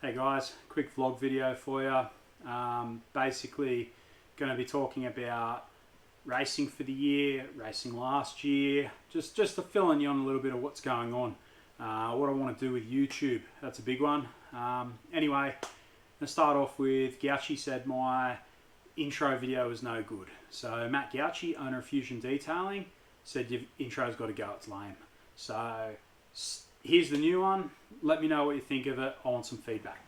Hey guys, quick vlog video for you. Basically going to be talking about racing for the year, racing last year, just to fill you on a little bit of what's going on. What I want to do with YouTube, that's a big one. Anyway, I'm going to start off with Gauchi said my intro video was no good. So Matt Gauchi, owner of Fusion Detailing, said your intro's got to go, it's lame. So here's the new one. Let me know what you think of it. I want some feedback.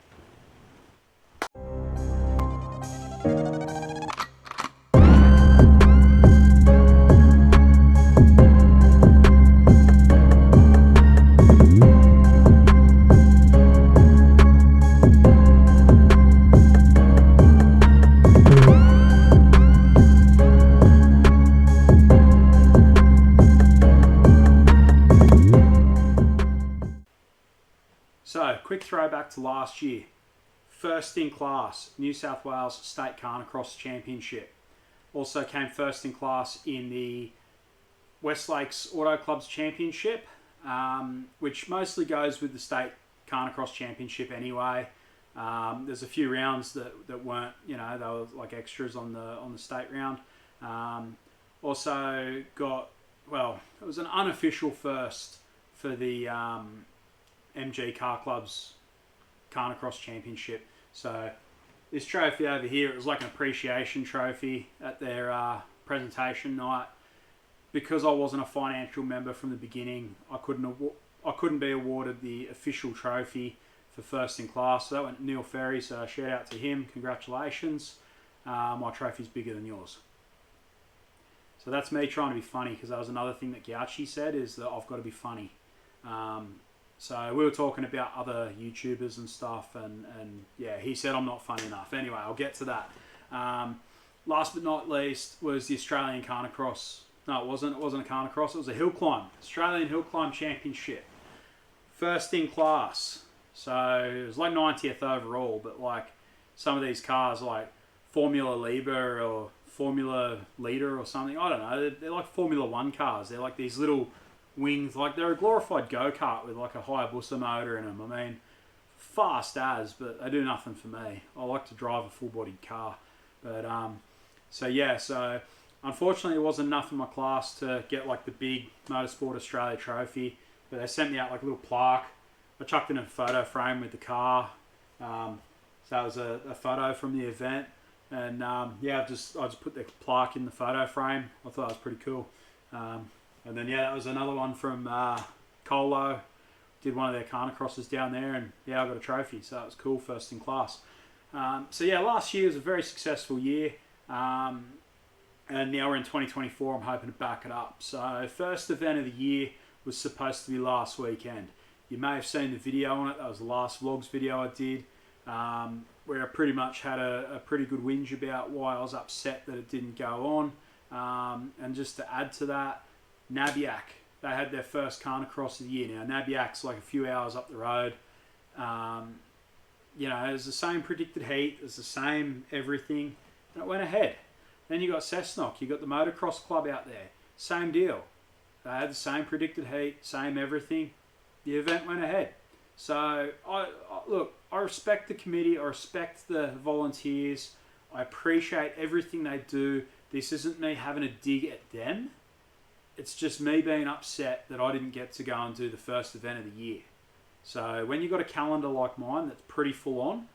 So, quick throwback to last year. First in class, New South Wales State Carnicross Championship. Also came first in class in the West Lakes Auto Clubs Championship, which mostly goes with the State Carnicross Championship anyway. There's a few rounds that weren't, they were like extras on the state round. Also got, it was an unofficial first for the MG Car Club's Carnicross Championship. So this trophy over here, it was like an appreciation trophy at their presentation night. Because I wasn't a financial member from the beginning, I couldn't be awarded the official trophy for first in class. So that went to Neil Ferry, so shout out to him, congratulations. My trophy's bigger than yours. So that's me trying to be funny, because that was another thing that Gauchi said, is that I've got to be funny. So we were talking about other YouTubers and stuff, and yeah, he said I'm not funny enough. Anyway, I'll get to that. Last but not least was the Australian Carnicross. No, it wasn't a Carnicross, it was a hill climb. Australian Hill Climb Championship. First in class. So it was like 90th overall, but like some of these cars like Formula Libre or Formula Leader or something, I don't know, they're like Formula 1 cars. They're like these little wings, like they're a glorified go-kart with like a Hayabusa motor in them. I mean, fast as, but they do nothing for me. I like to drive a full-bodied car. But so unfortunately it wasn't enough in my class to get like the big Motorsport Australia trophy, but they sent me out like a little plaque. I chucked in a photo frame with the car. So that was a photo from the event, and yeah, I just put the plaque in the photo frame. I thought that was pretty cool. And then, yeah, that was another one from Colo. Did one of their Carnicrosses down there, and yeah, I got a trophy, so that was cool, first in class. So yeah, last year was a very successful year, and now we're in 2024. I'm hoping to back it up. So first event of the year was supposed to be last weekend. You may have seen the video on it. That was the last vlogs video I did, where I pretty much had a pretty good whinge about why I was upset that it didn't go on. And just to add to that, Nabiac, they had their first Carnicross of the year. Now Nabiac's like a few hours up the road. It was the same predicted heat, it was the same everything, and it went ahead. Then you got Cessnock, you got the Motocross Club out there, same deal. They had the same predicted heat, same everything. The event went ahead. So I respect the committee, I respect the volunteers, I appreciate everything they do. This isn't me having a dig at them. It's just me being upset that I didn't get to go and do the first event of the year. So when you've got a calendar like mine that's pretty full on,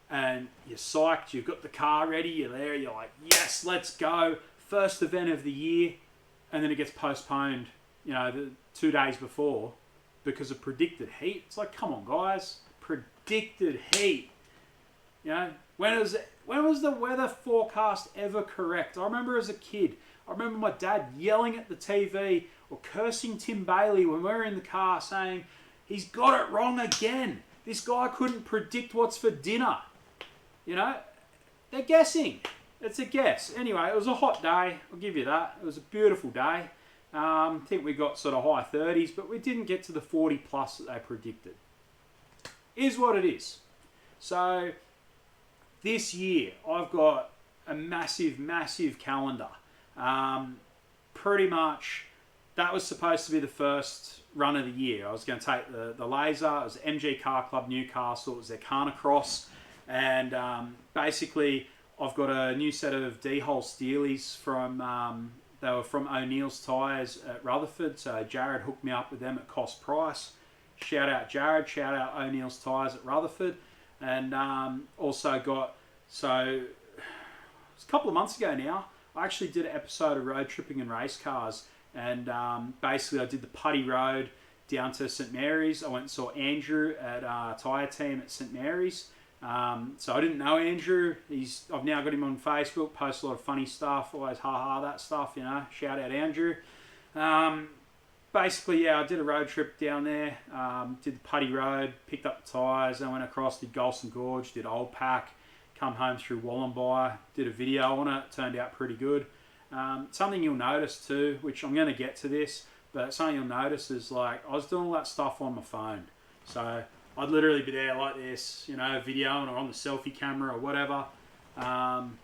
and you're psyched, you've got the car ready, you're there, you're like, yes, let's go, first event of the year, and then it gets postponed, the 2 days before because of predicted heat. It's like, come on guys, predicted heat. When was the weather forecast ever correct? I remember as a kid, I remember my dad yelling at the TV or cursing Tim Bailey when we were in the car saying, he's got it wrong again. This guy couldn't predict what's for dinner. They're guessing. It's a guess. Anyway, it was a hot day. I'll give you that. It was a beautiful day. I think we got sort of high 30s, but we didn't get to the 40 plus that they predicted. Is what it is. So this year, I've got a massive, massive calendar. Pretty much, that was supposed to be the first run of the year. I was going to take the laser. It was MG Car Club Newcastle. It was their Carnacross. And basically, I've got a new set of D-hole steelies from... they were from O'Neill's Tyres at Rutherford. So Jared hooked me up with them at cost price. Shout out Jared. Shout out O'Neill's Tyres at Rutherford. And also got... So, it was a couple of months ago now, I actually did an episode of Road Tripping and Race Cars. And basically, I did the Putty Road down to St Mary's. I went and saw Andrew at Tyre Team at St Mary's. So I didn't know Andrew. I've now got him on Facebook. Posts a lot of funny stuff. Always that stuff. Shout out Andrew. Basically, yeah, I did a road trip down there. Did the Putty Road. Picked up the tyres. Then went across. Did Golson Gorge. Did Old Pack. Come home through Wallumbye. Did a video on it. Turned out pretty good. Something you'll notice too, which I'm going to get to this, but something you'll notice is like I was doing all that stuff on my phone. So I'd literally be there like this, videoing or on the selfie camera or whatever. I'm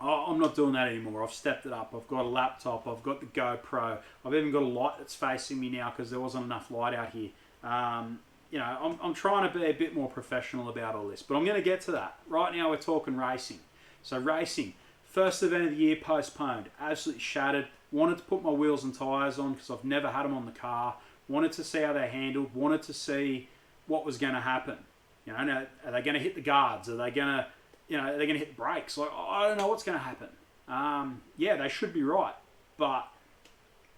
not doing that anymore. I've stepped it up. I've got a laptop. I've got the GoPro. I've even got a light that's facing me now because there wasn't enough light out here. I'm trying to be a bit more professional about all this, but I'm going to get to that. Right now we're talking racing. So racing. First event of the year postponed. Absolutely shattered. Wanted to put my wheels and tyres on because I've never had them on the car. Wanted to see how they handled. Wanted to see what was going to happen. Are they going to hit the guards? Are they going to, are they going to hit the brakes? Like, I don't know what's going to happen. Yeah, they should be right. But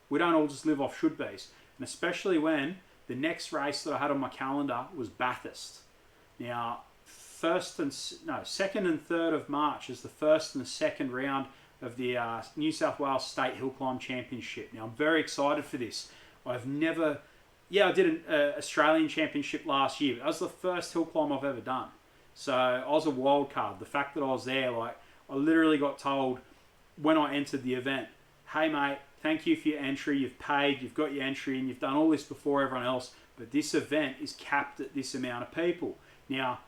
we don't all just live off should be's. And especially when the next race that I had on my calendar was Bathurst. Now, 2nd and 3rd of March is the first and the second round of the New South Wales State Hill Climb Championship. Now, I'm very excited for this. I did an Australian Championship last year. But that was the first hill climb I've ever done. So I was a wild card. The fact that I was there, I literally got told when I entered the event, hey mate, thank you for your entry. You've paid, you've got your entry, and you've done all this before everyone else. But this event is capped at this amount of people. Now,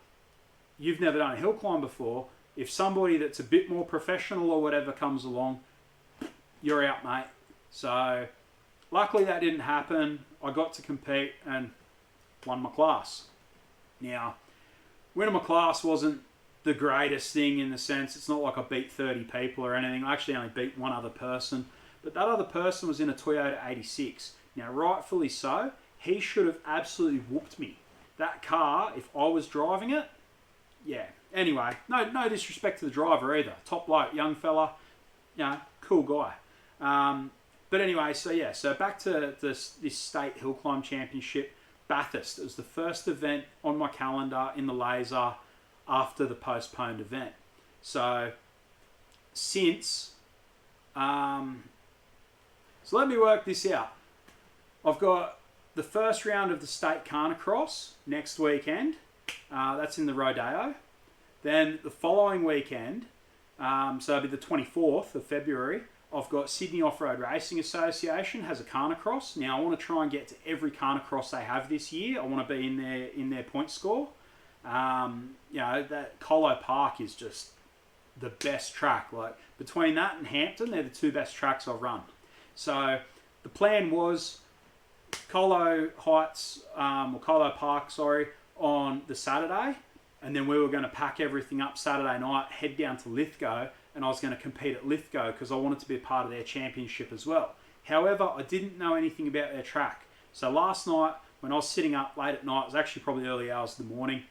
you've never done a hill climb before. If somebody that's a bit more professional or whatever comes along, you're out, mate. So, luckily that didn't happen. I got to compete and won my class. Now, winning my class wasn't the greatest thing in the sense, it's not like I beat 30 people or anything. I actually only beat one other person. But that other person was in a Toyota 86. Now, rightfully so, he should have absolutely whooped me. That car, if I was driving it, yeah. Anyway, no disrespect to the driver either. Top bloke, young fella, cool guy. But anyway, so back to this State Hill Climb Championship, Bathurst. It was the first event on my calendar in the laser after the postponed event. So let me work this out. I've got the first round of the State Carnacross next weekend. That's in the Rodeo. Then the following weekend, so it'll be the 24th of February, I've got Sydney Off-Road Racing Association has a Carnacross. Now, I want to try and get to every Carnacross they have this year. I want to be in their point score. That Colo Park is just the best track. Like, between that and Hampton, they're the two best tracks I've run. So, the plan was Colo Park, on the Saturday, and then we were going to pack everything up Saturday night, head down to Lithgow, and I was going to compete at Lithgow because I wanted to be a part of their championship as well. However, I didn't know anything about their track. So last night, when I was sitting up late at night, it was actually probably early hours of the morning,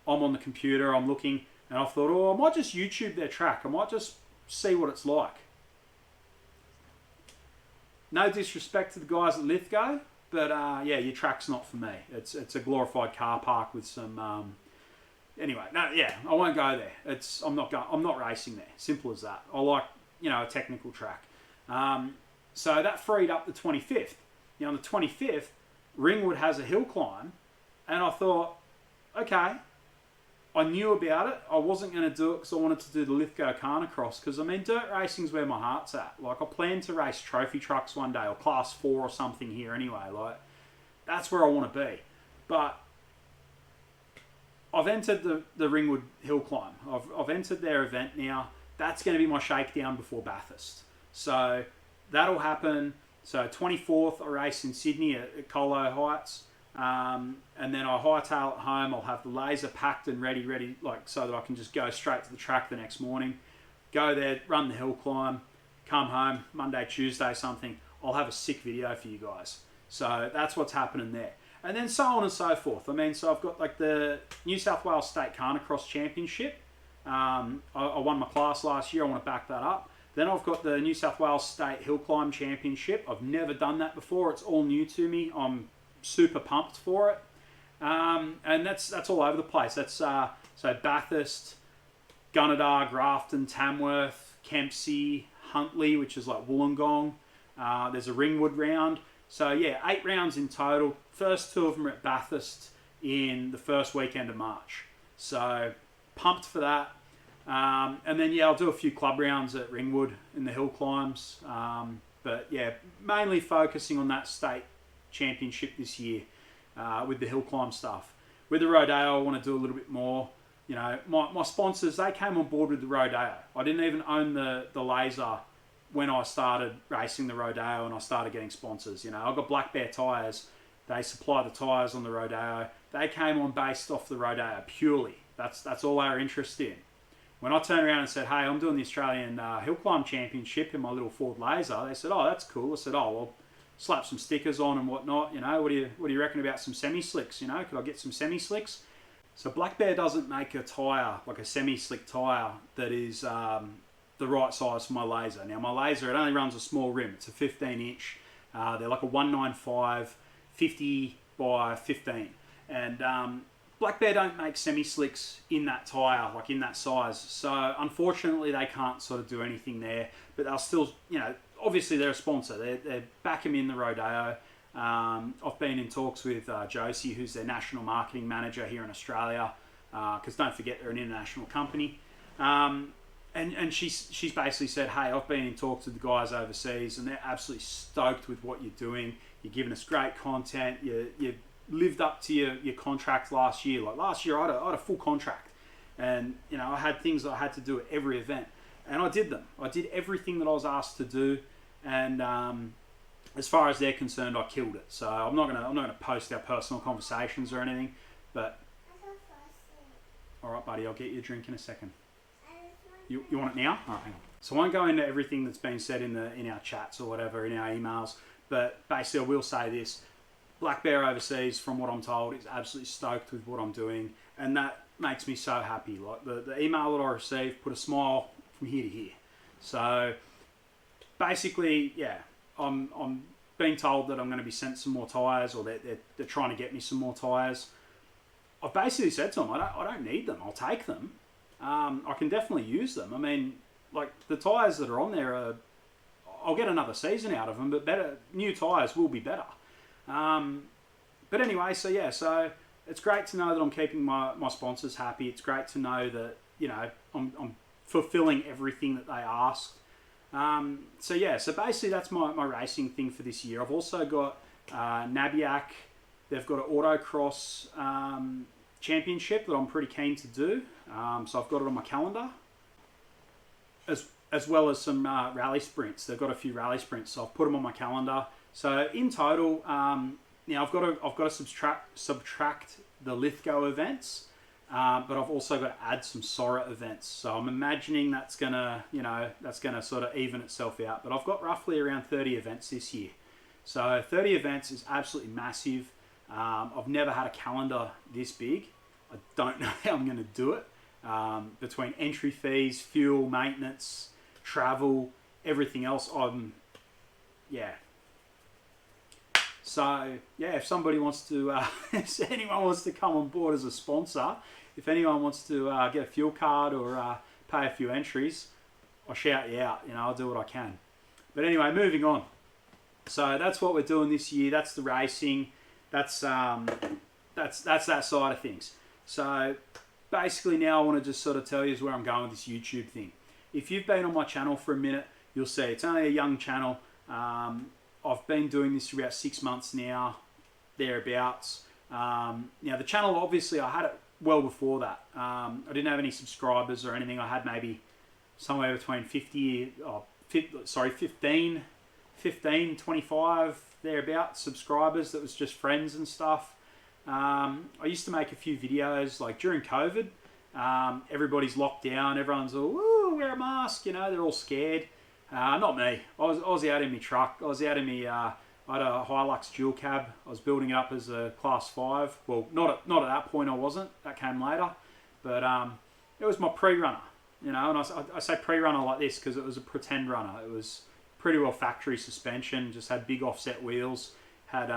I'm on the computer, I'm looking, and I thought, I might just YouTube their track. I might just see what it's like. No disrespect to the guys at Lithgow, but your track's not for me. It's a glorified car park with some. I won't go there. I'm not racing there. Simple as that. I like a technical track. So that freed up the 25th. Now on the 25th, Ringwood has a hill climb, and I thought, okay, I knew about it. I wasn't going to do it because I wanted to do the Lithgow Carnacross because, dirt racing's where my heart's at. Like, I plan to race trophy trucks one day or class 4 or something here anyway. Like, that's where I want to be. But I've entered the Ringwood Hill Climb. I've entered their event now. That's going to be my shakedown before Bathurst. So that'll happen So 24th, I race in Sydney at Colo Heights. And then I hightail at home. I'll have the laser packed and ready, like so that I can just go straight to the track the next morning. Go there, run the hill climb, come home, Monday, Tuesday, something. I'll have a sick video for you guys. So that's what's happening there. And then so on and so forth. I mean, so I've got like the New South Wales State Carnicross Championship. I won my class last year. I want to back that up. Then I've got the New South Wales State Hill Climb Championship. I've never done that before. It's all new to me. I'm super pumped for it. And that's all over the place. That's so Bathurst, Gunnedah, Grafton, Tamworth, Kempsey, Huntly, which is like Wollongong. There's a Ringwood round. So yeah, 8 rounds in total. First 2 of them are at Bathurst in the first weekend of March. So pumped for that. And then yeah, I'll do a few club rounds at Ringwood in the hill climbs. But yeah, mainly focusing on that state championship this year with the hill climb stuff. With the Rodeo, I want to do a little bit more. You know, my sponsors, they came on board with the Rodeo. I didn't even own the laser when I started racing the Rodeo and I started getting sponsors. You know, I got Black Bear tyres. They supply the tyres on the Rodeo. They came on based off the Rodeo purely. That's all they were interested in. When I turned around and said, hey, I'm doing the Australian Hill Climb Championship in my little Ford Laser, they said, oh, that's cool. I said, oh, well, slap some stickers on and whatnot. You know, what do you reckon about some semi-slicks? You know, could I get some semi-slicks? So Black Bear doesn't make a tyre, like a semi-slick tyre, that is the right size for my laser. Now, my laser, it only runs a small rim. It's a 15-inch. They're like a 195 50 by 15. And Black Bear don't make semi-slicks in that tyre, like in that size. So unfortunately, they can't sort of do anything there. But they'll still, you know, obviously they're a sponsor. They're backing in the Rodeo. I've been in talks with Josie, who's their national marketing manager here in Australia, because don't forget they're an international company. And she's basically said, hey, I've been in talks with the guys overseas, and they're absolutely stoked with what you're doing. You're giving us great content. You lived up to your contract last year. Like last year, I had a full contract, and you know I had things that I had to do at every event, and I did them. I did everything that I was asked to do, and as far as they're concerned, I killed it. So I'm not gonna post our personal conversations or anything, but all right, buddy, I'll get you a drink in a second. You want it now? All right, hang on. So I won't go into everything that's been said in our chats or whatever, in our emails, but basically I will say this. Black Bear overseas, from what I'm told, is absolutely stoked with what I'm doing, and that makes me so happy. Like the email that I received put a smile from here to here. So basically, yeah, I'm being told that I'm going to be sent some more tyres, or they're trying to get me some more tyres. I've basically said to them, I don't need them. I'll take them. I can definitely use them. I mean, like the tyres that are on there I'll get another season out of them, but new tyres will be better. But anyway, so yeah, so it's great to know that I'm keeping my sponsors happy. It's great to know that, you know, I'm fulfilling everything that they asked. So yeah, so basically that's my racing thing for this year. I've also got Nabiac. They've got an autocross championship that I'm pretty keen to do. So I've got it on my calendar. As well as some rally sprints. They've got a few rally sprints, so I've put them on my calendar. So in total, now I've got to subtract the Lithgow events, but I've also got to add some Sora events. So I'm imagining that's gonna sort of even itself out. But I've got roughly around 30 events this year. So 30 events is absolutely massive. I've never had a calendar this big. I don't know how I'm going to do it. Between entry fees, fuel, maintenance, travel, everything else, yeah. So yeah, if somebody wants to, if anyone wants to come on board as a sponsor, if anyone wants to get a fuel card or pay a few entries, I'll shout you out. You know, I'll do what I can. But anyway, moving on. So that's what we're doing this year. That's the racing. That's that side of things. So basically now I want to just sort of tell you where I'm going with this YouTube thing. If you've been on my channel for a minute, you'll see it's only a young channel. I've been doing this for about 6 months now, thereabouts. Now the channel, obviously I had it well before that. I didn't have any subscribers or anything. I had maybe somewhere between 15 15, 25, thereabouts subscribers that was just friends and stuff. I used to make a few videos like during COVID. Everybody's locked down. Everyone's all, "Ooh, wear a mask," you know, they're all scared. Not me. I was out in my truck. I was out in my, I had a Hilux dual cab. I was building it up as a class 5. Well, not at that point I wasn't. That came later. But it was my pre-runner, you know, and I say pre-runner like this because it was a pretend runner. It was pretty well factory suspension, just had big offset wheels, had,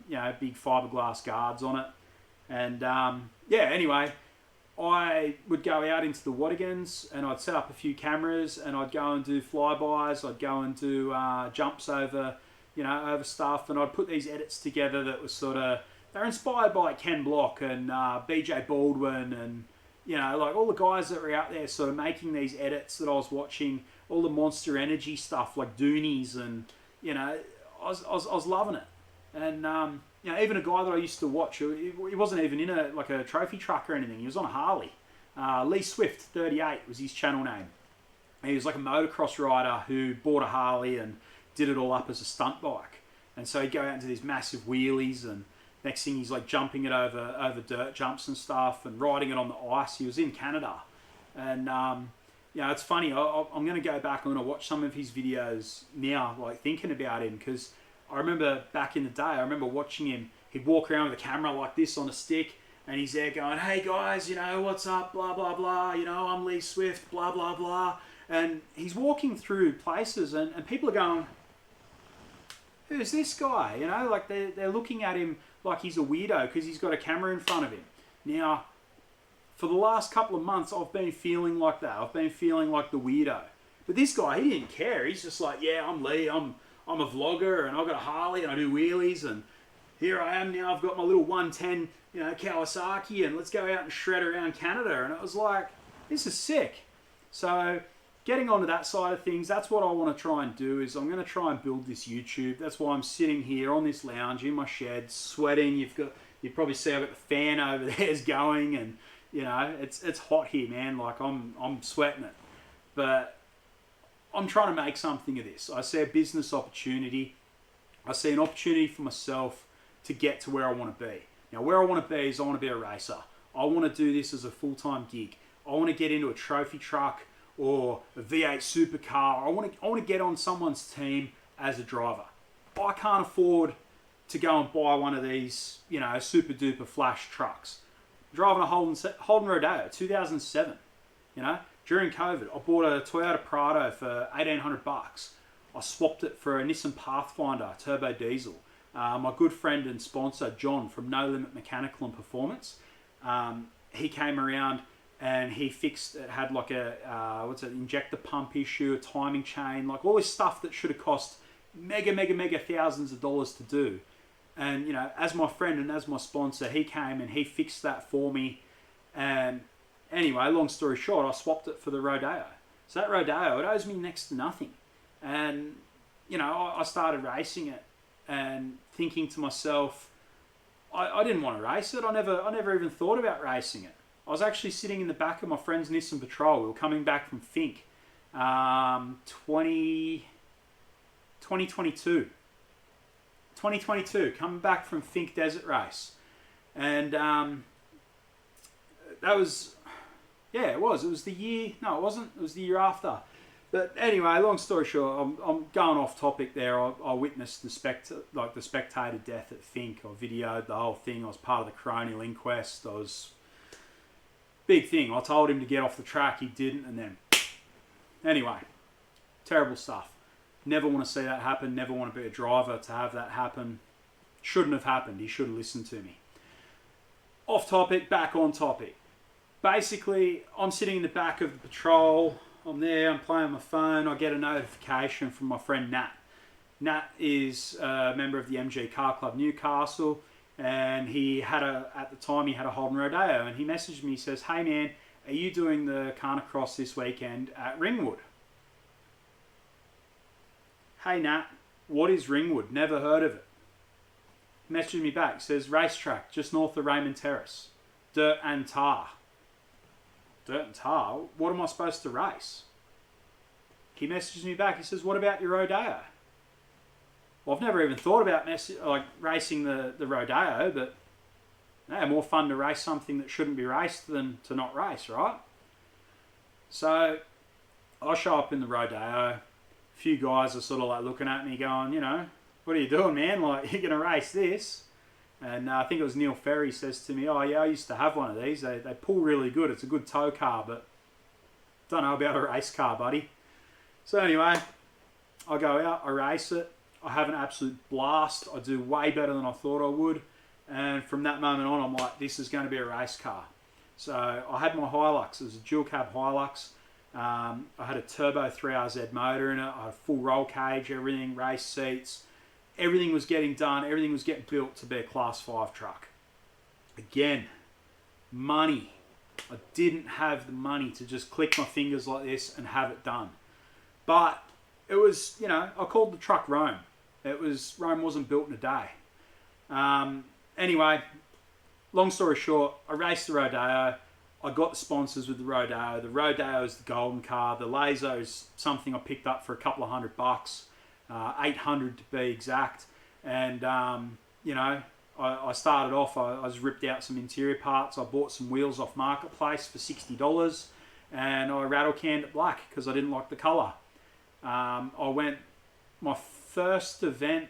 you know, big fiberglass guards on it. And yeah, anyway, I would go out into the Wattigans and I'd set up a few cameras and I'd go and do flybys. I'd go and do jumps over, you know, over stuff, and I'd put these edits together that was sort of, they're inspired by like Ken Block and BJ Baldwin and, you know, like all the guys that were out there sort of making these edits that I was watching, all the Monster Energy stuff like Doonies, and, you know, I was loving it. And, you know, even a guy that I used to watch, he wasn't even in a trophy truck or anything. He was on a Harley. Lee Swift 38 was his channel name. He was like a motocross rider who bought a Harley and did it all up as a stunt bike. And so he'd go out into these massive wheelies, and next thing he's like jumping it over dirt jumps and stuff and riding it on the ice. He was in Canada. And, you know, it's funny. I'm going to go back and I'm going to watch some of his videos now, like thinking about him, because I remember back in the day, I remember watching him. He'd walk around with a camera like this on a stick, and he's there going, "Hey guys, you know, what's up, blah, blah, blah, you know, I'm Lee Swift, blah, blah, blah." And he's walking through places and people are going, "Who's this guy?" You know, like they're looking at him like he's a weirdo because he's got a camera in front of him. Now, for the last couple of months, I've been feeling like that. I've been feeling like the weirdo. But this guy, he didn't care. He's just like, "Yeah, I'm Lee, I'm a vlogger, and I've got a Harley and I do wheelies, and here I am now, I've got my little 110, you know, Kawasaki, and let's go out and shred around Canada." And it was like, this is sick. So getting onto that side of things, that's what I want to try and do, is I'm going to try and build this YouTube. That's why I'm sitting here on this lounge in my shed, sweating. You probably see I've got the fan over there is going, and, you know, it's hot here, man. Like I'm sweating it. But I'm trying to make something of this. I see a business opportunity. I see an opportunity for myself to get to where I want to be. Now, where I want to be is I want to be a racer. I want to do this as a full-time gig. I want to get into a trophy truck or a V8 supercar. I want to get on someone's team as a driver. I can't afford to go and buy one of these, you know, super duper flash trucks. I'm driving a Holden Rodeo, 2007, you know. During COVID, I bought a Toyota Prado for $1,800. I swapped it for a Nissan Pathfinder turbo diesel. My good friend and sponsor, John from No Limit Mechanical and Performance, he came around and he fixed it. Had like a injector pump issue, a timing chain, like all this stuff that should have cost mega thousands of dollars to do. And, you know, as my friend and as my sponsor, he came and he fixed that for me. And anyway, long story short, I swapped it for the Rodeo. So that Rodeo, it owes me next to nothing. And, you know, I started racing it and thinking to myself, I didn't want to race it. I never even thought about racing it. I was actually sitting in the back of my friend's Nissan Patrol. We were coming back from Fink, 2022, coming back from Fink Desert Race. And that was, yeah, it was the year, no it wasn't, it was the year after. But anyway, long story short, I'm going off topic there. I witnessed the spectator death at Fink. I videoed the whole thing. I was part of the coronial inquest. Big thing. I told him to get off the track. He didn't, and then anyway, terrible stuff. Never want to see that happen. Never want to be a driver to have that happen. Shouldn't have happened. He should have listened to me. Off topic, back on topic. Basically, I'm sitting in the back of the patrol. I'm there, I'm playing on my phone. I get a notification from my friend Nat. Nat is a member of the MG Car Club Newcastle, and at the time he had a Holden Rodeo, and he messaged me, he says, "Hey man, are you doing the Carnicross this weekend at Ringwood?" Hey Nat, what is Ringwood? Never heard of it. He messaged me back, says, "Racetrack, just north of Raymond Terrace. Dirt and tar." Dirt and tar? What am I supposed to race? He messages me back. He says, "What about your Rodeo?" Well, I've never even thought about racing the rodeo, but yeah, more fun to race something that shouldn't be raced than to not race, right? So I show up in the rodeo. A few guys are sort of like looking at me going, what are you doing, man? Like, you're going to race this? And I think it was Neil Ferry says to me, oh yeah, I used to have one of these. They pull really good. It's a good tow car, but don't know about a race car, buddy. So anyway, I go out, I race it. I have an absolute blast. I do way better than I thought I would. And from that moment on, I'm like, this is going to be a race car. So I had my Hilux. It was a dual cab Hilux. I had a turbo 3RZ motor in it. I had a full roll cage, everything, race seats. Everything was getting done. Everything was getting built to be a Class 5 truck. Again, money. I didn't have the money to just click my fingers like this and have it done. But it was, I called the truck Rome. Rome wasn't built in a day. Anyway, long story short, I raced the rodeo. I got the sponsors with the rodeo. The rodeo is the golden car. The Laser is something I picked up for a couple of $100, 800 to be exact. And, I started off, I just ripped out some interior parts. I bought some wheels off Marketplace for $60 and I rattle canned it black because I didn't like the colour. My first event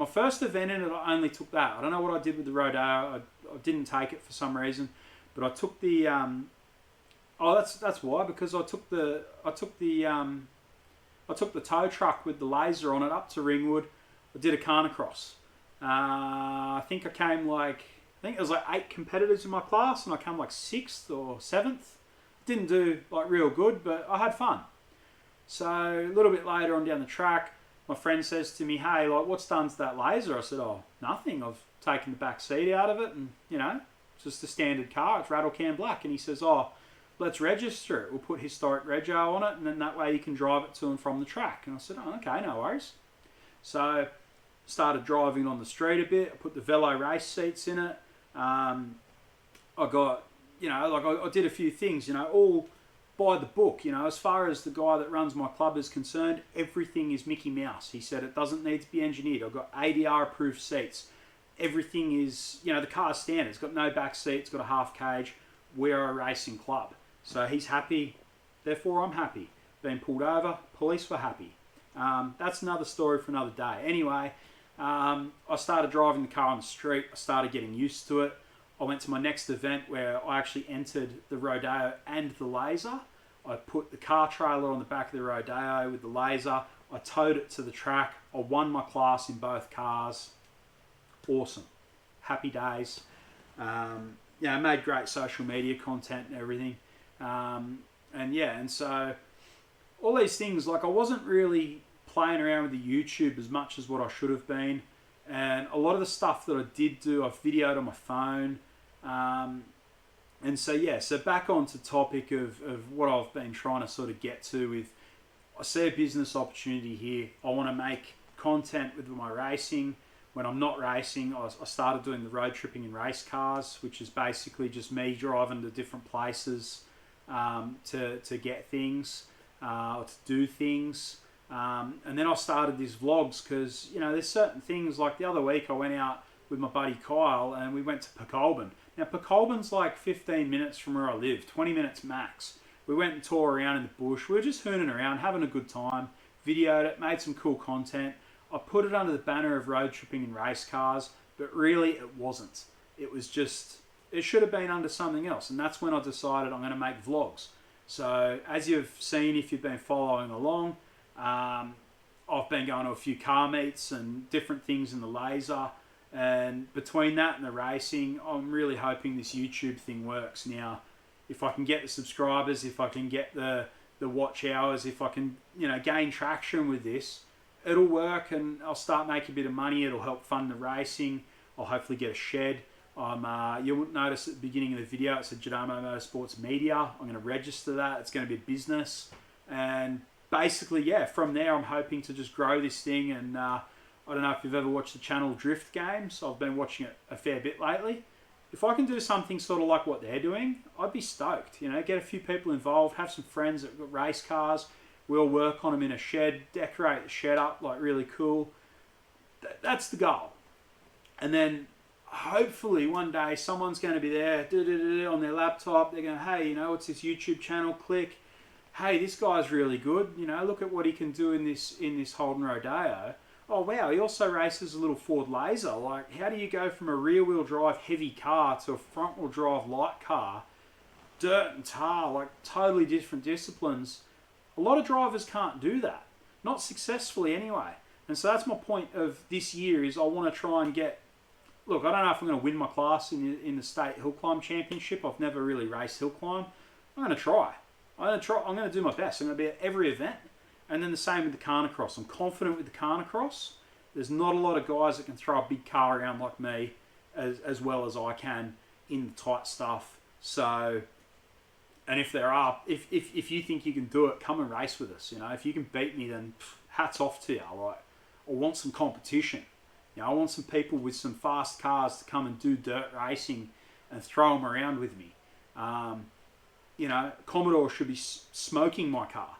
in it, I only took that. I don't know what I did with the rodeo. I didn't take it for some reason, but I took the. That's why, because I took the tow truck with the Laser on it up to Ringwood. I did a Carnicross. I think it was like 8 competitors in my class, and I came like 6th or 7th. Didn't do like real good, but I had fun. So a little bit later on down the track, my friend says to me, hey, like, what's done to that Laser? I said, oh, nothing. I've taken the back seat out of it and, it's just a standard car. It's rattle can black. And he says, oh, let's register it. We'll put historic rego on it and then that way you can drive it to and from the track. And I said, oh, okay, no worries. So started driving on the street a bit. I put the Velo race seats in it. I got, I did a few things, all by the book. As far as the guy that runs my club is concerned, everything is Mickey Mouse. He said it doesn't need to be engineered. I've got ADR approved seats. Everything is, the car's standard. It's got no back seat. It's got a half cage. We're a racing club. So he's happy. Therefore, I'm happy. Being pulled over, police were happy. That's another story for another day. Anyway, I started driving the car on the street. I started getting used to it. I went to my next event where I actually entered the rodeo and the Laser. I put the car trailer on the back of the rodeo with the Laser. I towed it to the track. I won my class in both cars. Awesome. Happy days. I made great social media content and everything. And so all these things, like I wasn't really playing around with the YouTube as much as what I should have been. And a lot of the stuff that I did do, I've videoed on my phone. So back onto topic of what I've been trying to sort of get to with, I see a business opportunity here. I want to make content with my racing. When I'm not racing, I started doing the road tripping in race cars, which is basically just me driving to different places to get things, or to do things. And then I started these vlogs because, there's certain things, like the other week I went out with my buddy Kyle and we went to Pecolban. Now Pecolban's like 15 minutes from where I live, 20 minutes max. We went and tore around in the bush. We were just hooning around, having a good time, videoed it, made some cool content. I put it under the banner of road tripping in race cars, but really it wasn't. It was just, it should have been under something else. And that's when I decided I'm going to make vlogs. So as you've seen, if you've been following along, I've been going to a few car meets and different things in the Laser, and between that and the racing, I'm really hoping this YouTube thing works. Now, if I can get the subscribers, if I can get the watch hours, if I can gain traction with this, it'll work and I'll start making a bit of money. It'll help fund the racing. I'll hopefully get a shed. You'll notice at the beginning of the video it said Jadamo Motorsports Media. I'm going to register that. It's going to be a business. And basically, from there I'm hoping to just grow this thing. And I don't know if you've ever watched the channel Drift Games. I've been watching it a fair bit lately. If I can do something sort of like what they're doing, I'd be stoked. Get a few people involved, have some friends that have got race cars. We'll work on them in a shed, decorate the shed up like really cool. that's the goal. And then hopefully one day someone's going to be there on their laptop. They're going, hey, you know, what's this YouTube channel? Click. Hey, this guy's really good. You know, look at what he can do in this Holden Rodeo. Oh, wow, he also races a little Ford Laser. Like, how do you go from a rear-wheel drive heavy car to a front-wheel drive light car? Dirt and tar, like totally different disciplines. A lot of drivers can't do that. Not successfully anyway. And so that's my point of this year is I want to try and get... Look, I don't know if I'm going to win my class in the state hill climb championship. I've never really raced hill climb. I'm going to try. I'm going to do my best. I'm going to be at every event. And then the same with the Carnicross. I'm confident with the Carnicross. There's not a lot of guys that can throw a big car around like me as well as I can in the tight stuff. So, and if there are, if you think you can do it, come and race with us. You know, if you can beat me, then hats off to you. Like, I want some competition. You know, I want some people with some fast cars to come and do dirt racing and throw them around with me. You know, Commodore should be smoking my car.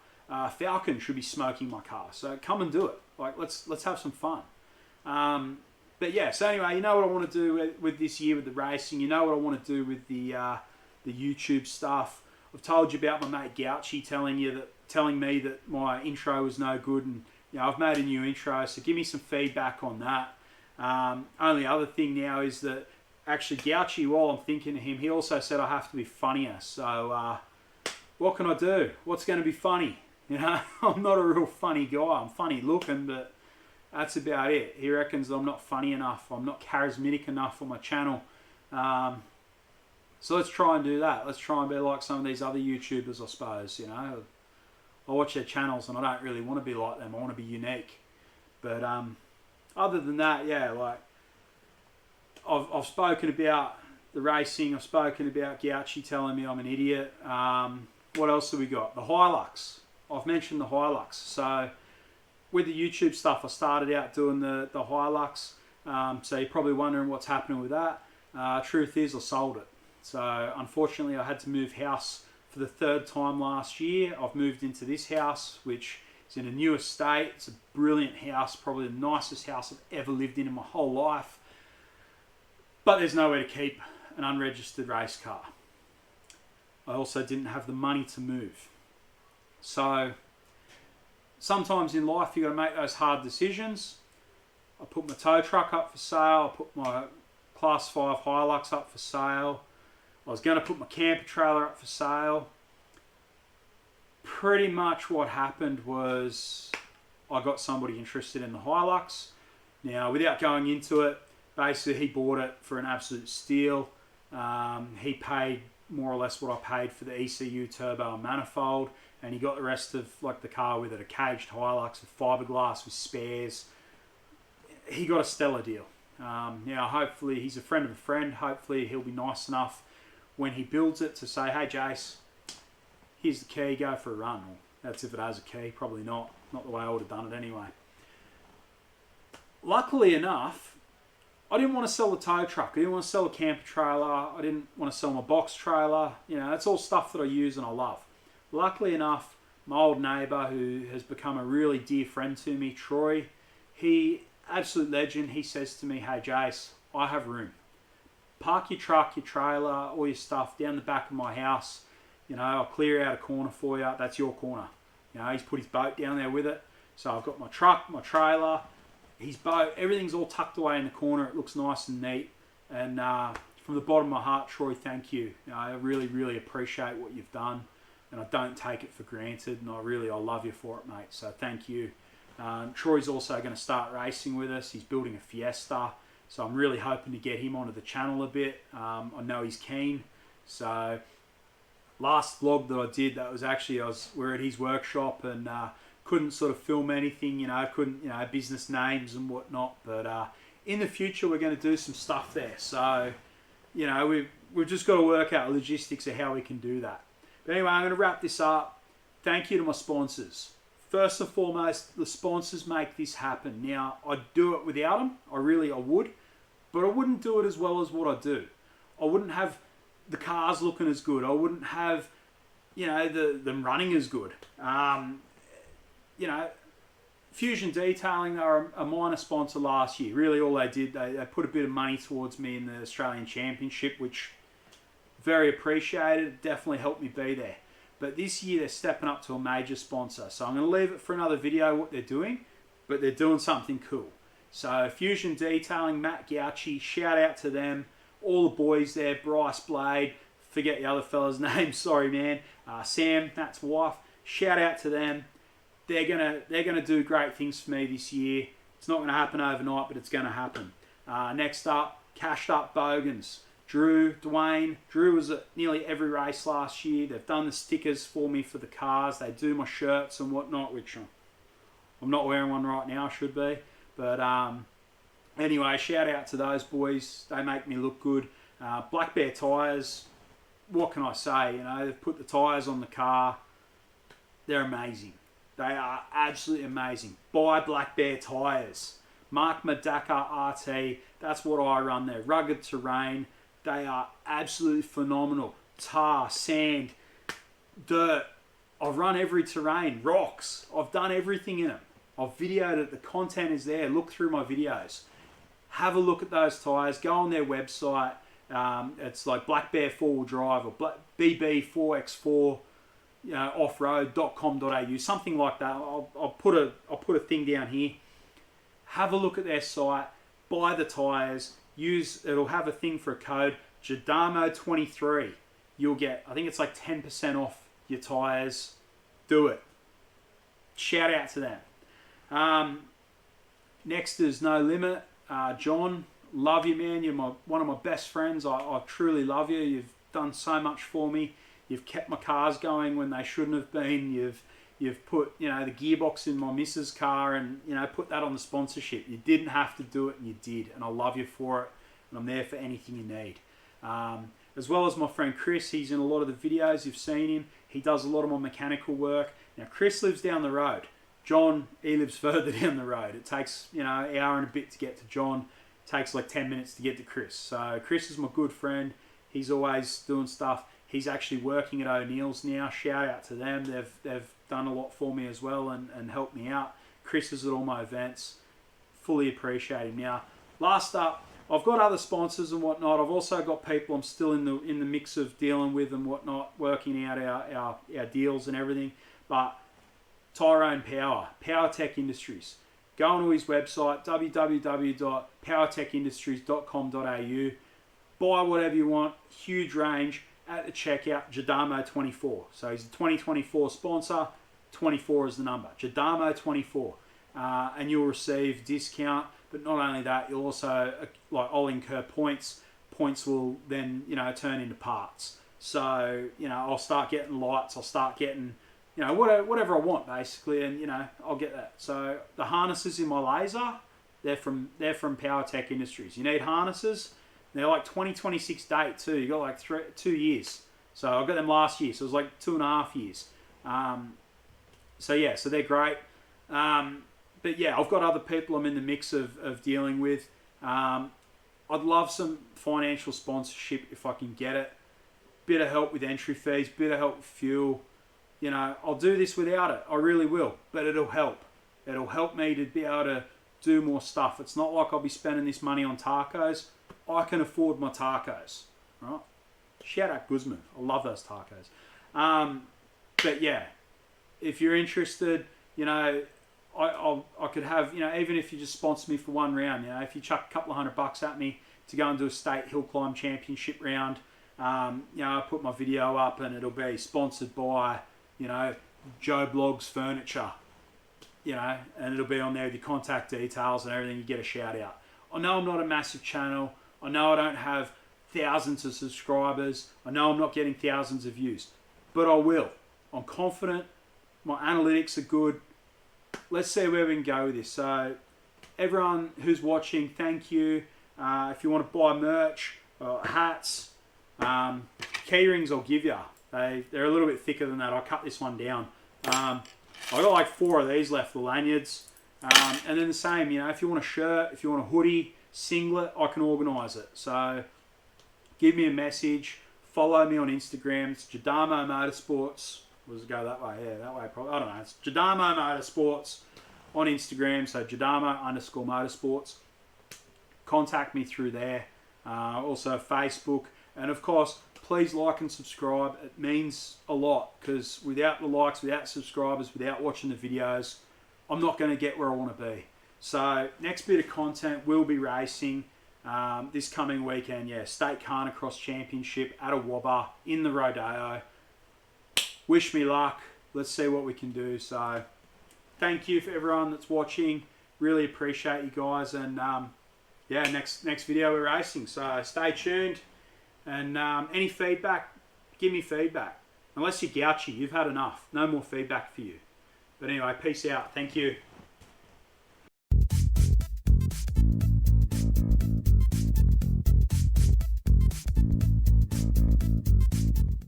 Falcon should be smoking my car. So come and do it. Like, let's have some fun. But yeah, so anyway, you know what I want to do with this year with the racing. You know what I want to do with the YouTube stuff. I've told you about my mate Gouchy telling me that my intro was no good, and you know, I've made a new intro. So give me some feedback on that. Only other thing now is that actually Gouchy, while I'm thinking of him, he also said I have to be funnier. So what can I do? What's going to be funny? You know, I'm not a real funny guy. I'm funny looking, but that's about it. He reckons I'm not funny enough. I'm not charismatic enough on my channel. So let's try and do that. Let's try and be like some of these other YouTubers, I suppose. You know, I watch their channels and I don't really want to be like them. I want to be unique. But other than that, yeah, like I've spoken about the racing. I've spoken about Gouchy telling me I'm an idiot. What else have we got? The Hilux. I've mentioned the Hilux. So with the YouTube stuff, I started out doing the Hilux. So you're probably wondering what's happening with that. Truth is, I sold it. So unfortunately, I had to move house for the third time last year. I've moved into this house, which is in a new estate. It's a brilliant house, probably the nicest house I've ever lived in my whole life. But there's nowhere to keep an unregistered race car. I also didn't have the money to move. So sometimes in life, you've got to make those hard decisions. I put my tow truck up for sale. I put my Class 5 Hilux up for sale. I was going to put my camper trailer up for sale. Pretty much what happened was I got somebody interested in the Hilux. Now, without going into it, basically he bought it for an absolute steal. He paid more or less what I paid for the ECU turbo and manifold, and he got the rest of like the car with it, a caged Hilux with fiberglass with spares. He got a stellar deal. Now, hopefully, he's a friend of a friend. Hopefully, he'll be nice enough when he builds it to say, hey, Jace, here's the key, go for a run. Well, that's if it has a key. Probably not. Not the way I would have done it anyway. Luckily enough, I didn't want to sell the tow truck. I didn't want to sell a camper trailer. I didn't want to sell my box trailer. You know, it's all stuff that I use and I love. Luckily enough, my old neighbour, who has become a really dear friend to me, Troy, he, absolute legend, he says to me, hey, Jace, I have room. Park your truck, your trailer, all your stuff down the back of my house. You know, I'll clear out a corner for you. That's your corner. You know, he's put his boat down there with it. So I've got my truck, my trailer, his boat, everything's all tucked away in the corner. It looks nice and neat. And from the bottom of my heart, Troy, thank you. You know, I really, really appreciate what you've done. And I don't take it for granted. And I love you for it, mate. So thank you. Troy's also going to start racing with us. He's building a Fiesta. So I'm really hoping to get him onto the channel a bit. I know he's keen. So last vlog that I did, we're at his workshop and couldn't sort of film anything, business names and whatnot. But in the future, we're going to do some stuff there. So, we've just got to work out logistics of how we can do that. But anyway, I'm going to wrap this up. Thank you to my sponsors. First and foremost, the sponsors make this happen. Now, I'd do it without them. I would. But I wouldn't do it as well as what I do. I wouldn't have the cars looking as good. I wouldn't have, them running as good. Fusion Detailing, they were a minor sponsor last year. Really all they did, they put a bit of money towards me in the Australian Championship, which very appreciated. Definitely helped me be there. But this year they're stepping up to a major sponsor. So I'm going to leave it for another video what they're doing, but they're doing something cool. So Fusion Detailing, Matt Gauchi, shout out to them. All the boys there, Bryce Blade, forget the other fella's name, sorry man. Sam, Matt's wife, shout out to them. They're gonna do great things for me this year. It's not gonna happen overnight, but it's gonna happen. Next up, Cashed Up Bogans. Dwayne. Drew was at nearly every race last year. They've done the stickers for me for the cars. They do my shirts and whatnot, which I'm not wearing one right now, I should be. But anyway, shout out to those boys. They make me look good. Black Bear Tyres, what can I say? You know, they've put the tyres on the car. They're amazing. They are absolutely amazing. Buy Black Bear Tyres. Mark Madaka RT, that's what I run there. Rugged terrain. They are absolutely phenomenal. Tar, sand, dirt. I've run every terrain. Rocks. I've done everything in them. I've videoed it. The content is there. Look through my videos. Have a look at those tyres. Go on their website. It's like Black Bear 4-wheel drive or BB4X4 offroad.com.au, something like that. I'll put a thing down here. Have a look at their site. Buy the tyres. It'll have a thing for a code, Jadamo23. You'll get, I think it's like 10% off your tyres. Do it. Shout out to them. Next is No Limit. John, love you, man. You're one of my best friends. I truly love you. You've done so much for me. You've kept my cars going when they shouldn't have been. You've put, the gearbox in my missus' car and, put that on the sponsorship. You didn't have to do it and you did. And I love you for it. And I'm there for anything you need. As well as my friend Chris. He's in a lot of the videos. You've seen him. He does a lot of my mechanical work. Now, Chris lives down the road. John, he lives further down the road. It takes, an hour and a bit to get to John. It takes like 10 minutes to get to Chris. So Chris is my good friend. He's always doing stuff. He's actually working at O'Neill's now. Shout out to them. They've done a lot for me as well and helped me out. Chris is at all my events. Fully appreciate him. Now, last up, I've got other sponsors and whatnot. I've also got people I'm still in the mix of dealing with and whatnot, working out our deals and everything. But Tyrone Power, PowerTech Industries. Go onto his website, www.powertechindustries.com.au. Buy whatever you want. Huge range. At the checkout, Jadamo24. So he's a 2024 sponsor. 24 is the number. Jadamo24. And you'll receive discount. But not only that, you'll also, I'll incur points. Points will then, turn into parts. So, I'll start getting lights. I'll start getting, whatever I want, basically. And, I'll get that. So the harnesses in my laser, they're from PowerTech Industries. You need harnesses. They're like 2026 date too. You got like 2 years. So I got them last year. So it was like 2.5 years. So they're great. But yeah, I've got other people I'm in the mix of dealing with. I'd love some financial sponsorship if I can get it. Bit of help with entry fees, bit of help with fuel. I'll do this without it. I really will. But it'll help. It'll help me to be able to do more stuff. It's not like I'll be spending this money on tacos. I can afford my tacos, right? Shout out Guzman. I love those tacos. But yeah, if you're interested, I could have, even if you just sponsor me for one round, if you chuck a couple of $100 at me to go and do a state hill climb championship round, I put my video up and it'll be sponsored by, Joe Blogs Furniture, and it'll be on there with your contact details and everything. You get a shout out. I know I'm not a massive channel. I know I don't have thousands of subscribers. I know I'm not getting thousands of views, but I will. I'm confident. My analytics are good. Let's see where we can go with this. So everyone who's watching, thank you. If you want to buy merch, hats, key rings I'll give you. They're a little bit thicker than that. I cut this one down. I got like 4 of these left, the lanyards. And then the same, if you want a shirt, if you want a hoodie, singlet, I can organise it. So give me a message. Follow me on Instagram. It's Jadamo Motorsports. Does it go that way? Yeah, that way probably. I don't know. It's Jadamo Motorsports. on Instagram, so Jadamo_motorsports. Contact me through there. Also Facebook. And of course, please like and subscribe. It means a lot, because without the likes, without subscribers, without watching the videos, I'm not going to get where I want to be. So next bit of content will be racing this coming weekend. Yeah, State Carnicross Championship at Awabba in the Rodeo. Wish me luck. Let's see what we can do. So thank you for everyone that's watching. Really appreciate you guys. And yeah, next video we're racing. So stay tuned. And any feedback, give me feedback. Unless you're gouchy, you've had enough. No more feedback for you. But anyway, peace out. Thank you.